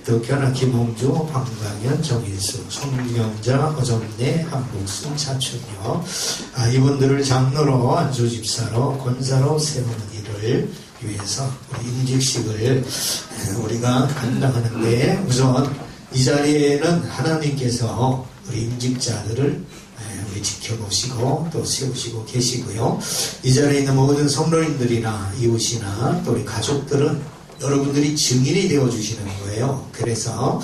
백덕현, 김홍주, 방광현, 정일수, 송경자, 허정래, 한복순, 차춘여 이분들을 장로로 안수집사로 권사로 세우는 일을 위해서 우리 임직식을 우리가 감당하는데 우선 이 자리에는 하나님께서 우리 임직자들을 우리 지켜보시고 또 세우시고 계시고요. 이 자리에 있는 모든 성도님들이나 이웃이나 또 우리 가족들은 여러분들이 증인이 되어주시는 거예요. 그래서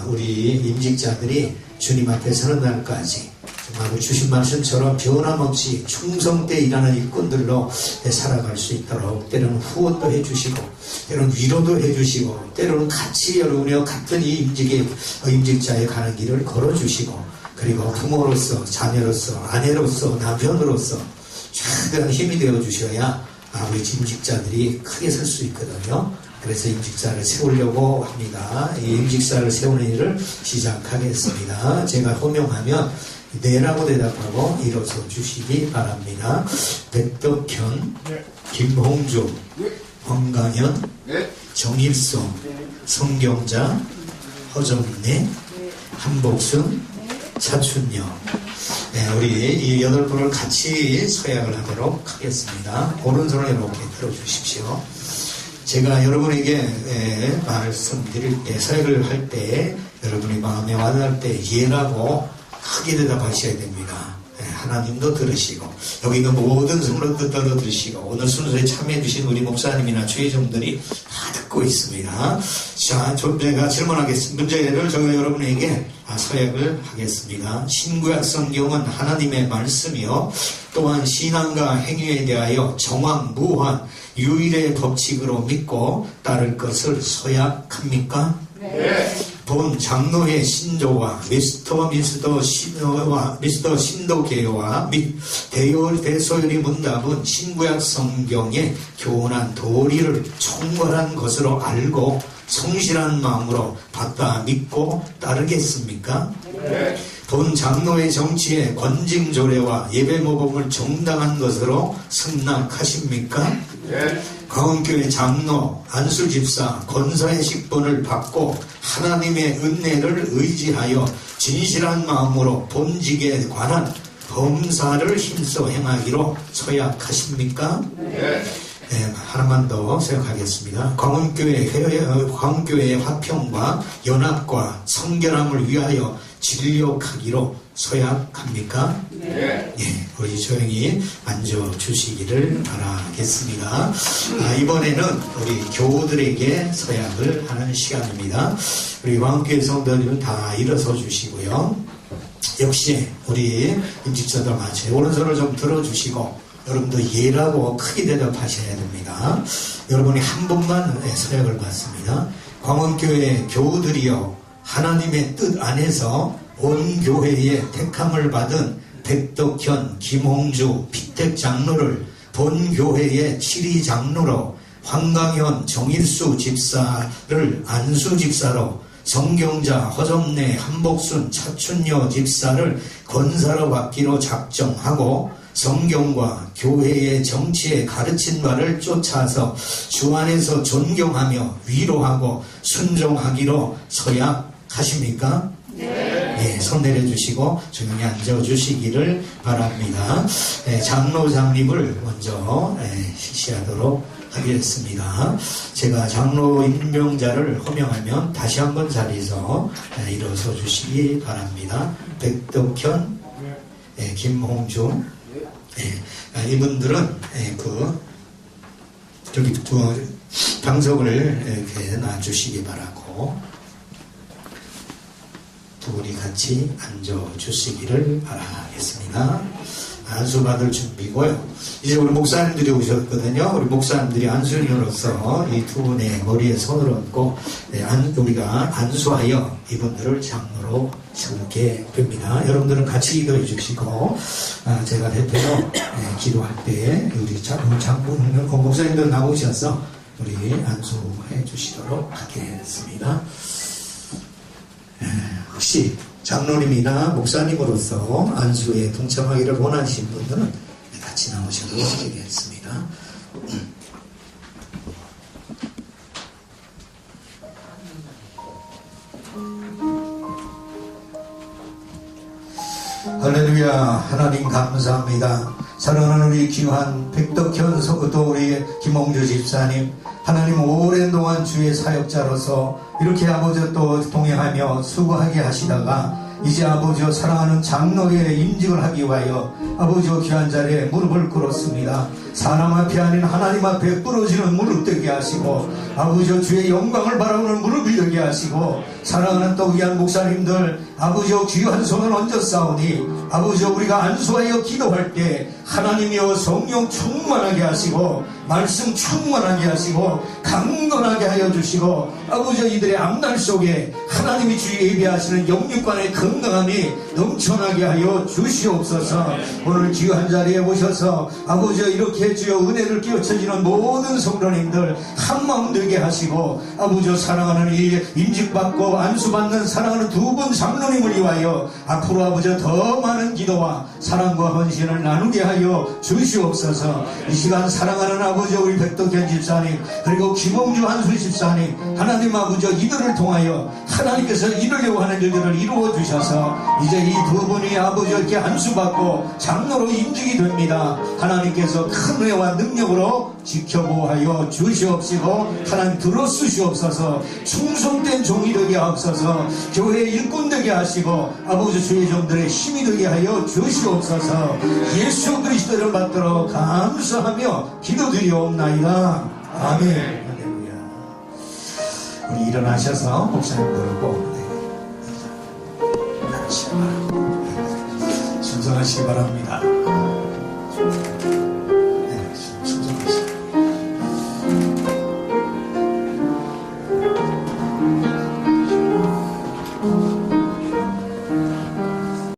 우리 임직자들이 주님 앞에 서는 날까지 정말 주신 말씀처럼 변함없이 충성되게 일하는 일꾼들로 살아갈 수 있도록 때로는 후원도 해주시고 때로는 위로도 해주시고 때로는 같이 여러분과 같은 이 임직자의 가는 길을 걸어주시고 그리고 부모로서 자녀로서 아내로서 남편으로서 최대한 힘이 되어주셔야 우리 임직자들이 크게 설 수 있거든요. 그래서 임직자를 세우려고 합니다. 이 임직자를 세우는 일을 시작하겠습니다. 제가 호명하면 네라고 대답하고 일어서 주시기 바랍니다. 백덕현, 김홍주, 황강현, 정일수, 성경자, 허정래, 한복순, 차춘여 우리 이 8분을 같이 서약을 하도록 하겠습니다. 오른손을 이렇게 들어주십시오. 제가 여러분에게 말씀드릴 때 서약을 할 때 여러분이 마음에 와닿을 때 예라고 크게 대답하셔야 됩니다. 하나님도 들으시고 여기 있는 모든 성도들도 들으시고 오늘 순서에 참여해 주신 우리 목사님이나 주의종들이 다 듣고 있습니다. 자, 제가 질문하겠습니다. 문제를 제가 여러분에게 서약을 하겠습니다. 신구약 성경은 하나님의 말씀이요 또한 신앙과 행위에 대하여 정황무한 유일의 법칙으로 믿고 따를 것을 서약합니까? 네. 본 장로의 신조와 미스터 신도계와 및 대소열의 문답은 신구약 성경의 교훈한 도리를 총괄한 것으로 알고 성실한 마음으로 받다 믿고 따르겠습니까? 네. 본 장로의 정치에 권징조례와 예배모범을 정당한 것으로 승낙하십니까? 광원교회 장로, 안수집사, 권사의 직분을 받고 하나님의 은혜를 의지하여 진실한 마음으로 본직에 관한 범사를 힘써 행하기로 서약하십니까? 하나만 더 생각하겠습니다. 광원교회의 화평과 연합과 성결함을 위하여 진력하기로 서약합니까? 우리 조용히 앉아주시기를 바라겠습니다. 이번에는 우리 교우들에게 서약을 하는 시간입니다. 우리 광원교회 성도님은 다 일어서 주시고요. 역시 우리 임직자들 마치 오른손을 좀 들어주시고 여러분도 예라고 크게 대답하셔야 됩니다. 여러분이 한 분만 서약을 받습니다. 광원교회 교우들이여 하나님의 뜻 안에서 온 교회에 택함을 받은 백덕현, 김홍주, 피택 장로를 본 교회의 7위 장로로 황강현, 정일수 집사를 안수 집사로 성경자, 허점내, 한복순, 차춘여 집사를 권사로 받기로 작정하고 성경과 교회의 정치에 가르친 바를 쫓아서 주 안에서 존경하며 위로하고 순종하기로 서약하십니까? 네, 손 내려주시고 조용히 앉아주시기를 바랍니다. 장로 장립을 먼저 실시하도록 하겠습니다. 제가 장로 임명자를 호명하면 다시 한번 자리에서 일어서 주시기 바랍니다. 백덕현, 김홍주, 이분들은 저기 방석을 이렇게 놔주시기 바라고 두 분이 같이 앉아주시기를 바라겠습니다. 안수받을 준비고요. 이제 우리 목사님들이 오셨거든요. 우리 목사님들이 안수인으로서 이 두 분의 머리에 손을 얹고 우리가 안수하여 이분들을 장로로 세우게 됩니다. 여러분들은 같이 기도해 주시고 제가 대표로 기도할 때 우리 목사님들 나오셔서 우리 안수해 주시도록 하겠습니다. 혹시 장로님이나 목사님으로서 안수에 동참하기를 원하시는 분들은 같이 나오셔도 되겠습니다. 할렐루야. 하나님 감사합니다. 사랑하는 우리 귀한 백덕현 또 우리 김홍주 집사님, 하나님 오랜 동안 주의 사역자로서 이렇게 아버지 또 동행하며 수고하게 하시다가 이제 아버지와 사랑하는 장로의 임직을 하기 위하여 아버지와 귀한 자리에 무릎을 꿇었습니다. 사람 앞에 아닌 하나님 앞에 부러지는 무릎 되게 하시고 아버지와 주의 영광을 바라보는 무릎이 되게 하시고 사랑하는 또 귀한 목사님들 아버지와 귀한 손을 얹어 싸우니 아버지와 우리가 안수하여 기도할 때 하나님이여 성령 충만하게 하시고 말씀 충만하게 하시고 강건하게 하여 주시고 아버지와 이들의 앞날 속에 하나님이 주의 예배하시는 영육간의 건강함이 넘쳐나게 하여 주시옵소서. 오늘 귀한 자리에 오셔서 아버지와 이렇게 주여 은혜를 끼워쳐지는 모든 성도님들 한마음 되게 하시고 아버지와 사랑하는 이 임직받고 안수받는 사랑하는 두 분 장로님을 위하여 앞으로 아버지와 더 많은 기도와 사랑과 헌신을 나누게 하여 주시옵소서. 이 시간 사랑하는 아버지 우리 백덕현 집사님 그리고 김홍주 한수 집사님 하나님 아버지와 이들을 통하여 하나님께서 이루려고 하는 일들을 이루어 주셔서 이제 이 두 분이 아버지와 이렇게 안수받고 장로로 임직이 됩니다. 하나님께서 큰 은혜와 능력으로 지켜보하여 주시옵시고 하나님 들어쓰시옵소서. 충성된 종이 되게 하옵소서. 교회의 일꾼 되게 하시고 아버지 주의 종들의 힘이 되게 하여 주시옵소서. 예수 그리스도를 받도록 감사하며 기도드리옵나이다. 아멘. 할렐루야. 우리 일어나셔서 목사님들하고 순종하시기 바랍니다.